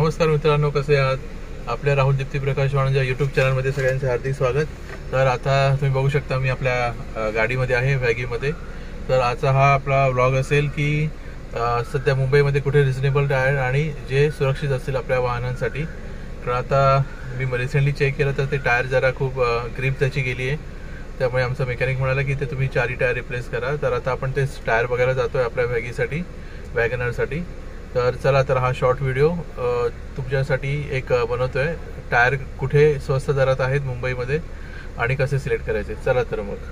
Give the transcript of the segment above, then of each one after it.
नमस्कार मित्रांनो, कसे आहात? आपल्या राहुल दीप्ती प्रकाश वाणंद या यूट्यूब चॅनलमध्ये सगळ्यांचे हार्दिक स्वागत। तर आता तुम्ही बघू शकता मी आपल्या गाडीमध्ये आहे, वॅगीमध्ये। तर आजचा हा आपला व्लॉग असेल की सध्या मुंबईमध्ये कुठे रिजनेबल टायर आणि जे सुरक्षित असतील आपल्या वाहनांसाठी। कारण आता मी रिसेंटली चेक केलं तर ते टायर जरा खूप ग्रीप त्याची गेली आहे, त्यामुळे आमचा मेकॅनिक म्हणाला की ते तुम्ही 4 टायर रिप्लेस करा। तर आता आपण ते टायर बघायला जातोय आपल्या वॅगीसाठी, वॅगनरसाठी। तर चला, तर हा शॉर्ट व्हिडिओ तुमच्यासाठी एक बनवतोय, टायर कुठे स्वस्त दरात आहेत मुंबईमध्ये आणि कसे सिलेक्ट करायचे। चला तर मग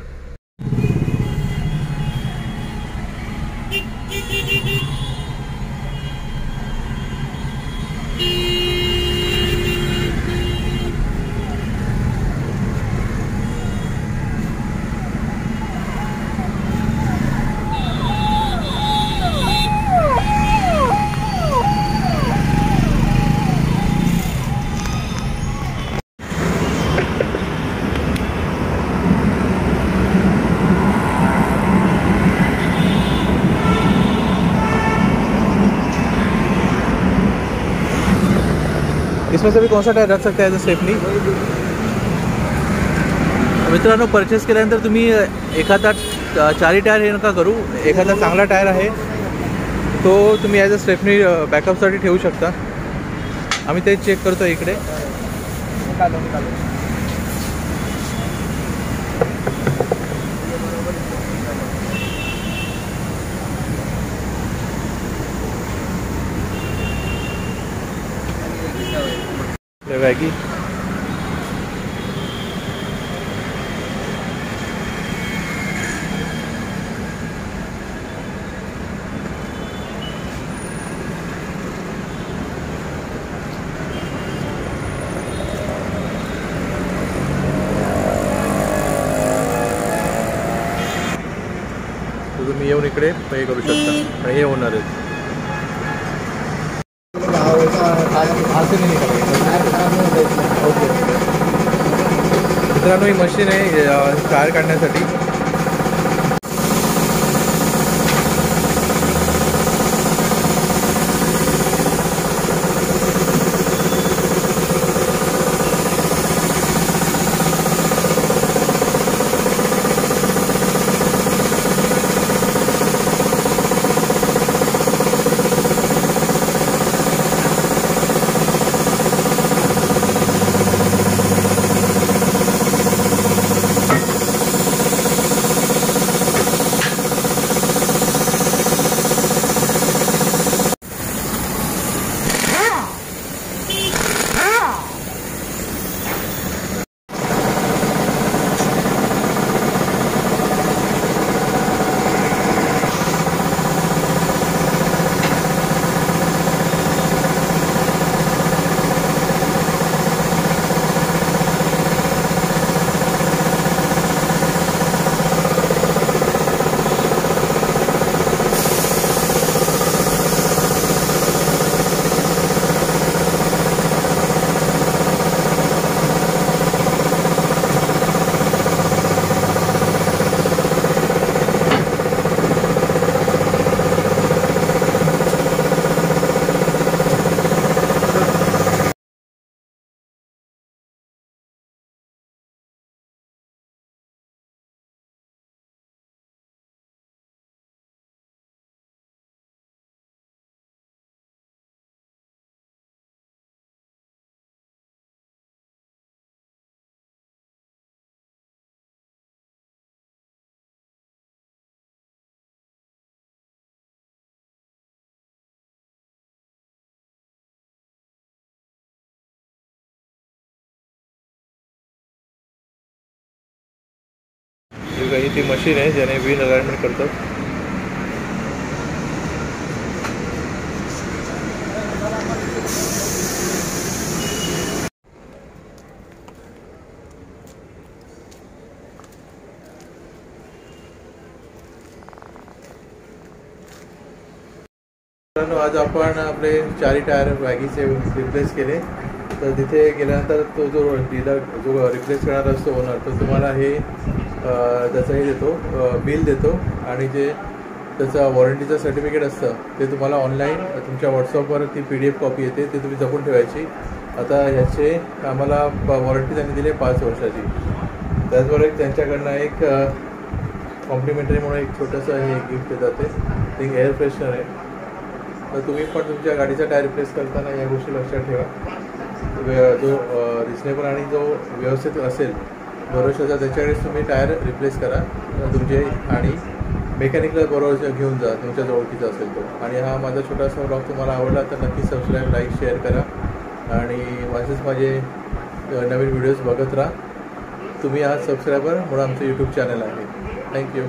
इसमें से भी कौन सा टायर रख सकते हैं स्टेपनी? मित्रांनो, परचेस केल्यानंतर तुम्ही एखादा 4 टायर हे नका करू। एखादा चांगला टायर आहे तो तुम्ही ॲज अ स्टेपनी बॅकअपसाठी ठेवू शकता। आम्ही ते चेक करतो इकडे। वॅगी तुम्ही येऊन इकडे पे करू शकता, हे होणार आहे। ओके मित्रांनो, ही मशीन आहे टायर काढण्यासाठी। ही ती मशीन आहे ज्याने व्हील अलाइनमेंट करतात। आज आपण आपले 4 टायर वॅगीचे रिप्लेस केले। तर तिथे गेल्यानंतर तो जो डीलर जो रिप्लेस करणार असतो ओनर, तो तुम्हाला हे त्याचं हे देतो, बिल देतो आणि जे त्याचं वॉरंटीचं सर्टिफिकेट असतं ते तुम्हाला ऑनलाईन तुमच्या व्हॉट्सअपवर ती PDF कॉपी येते, ते तुम्ही जपून ठेवायची. आता ह्याचे आम्हाला वॉरंटी त्यांनी दिली 5 वर्षाची. त्याचबरोबर एक त्यांच्याकडनं एक कॉम्प्लिमेंटरी म्हणून एक छोटंसं हे गिफ्ट देतात, ते एअर फ्रेशनर आहे. तर तुम्ही पण तुमच्या गाडीचा टायर रिप्लेस करताना या गोष्टी लक्षात ठेवा. जो रिजनेबल आणि जो व्यवस्थित असेल भरोशाचा त्याच्याकडेच तुम्ही टायर रिप्लेस करा तुमचे, आणि मेकॅनिकला बरोबर घेऊन जा तुमच्या ओळखीचा असेल तो. आणि हा माझा छोटासा व्लॉग तुम्हाला आवडला तर नक्की सबस्क्राईब, लाईक, शेअर करा आणि माझेच माझे नवीन व्हिडिओज बघत राहा. तुम्ही आज सबस्क्रायबर म्हणून आमचं यूट्यूब चॅनल आहे. थँक्यू.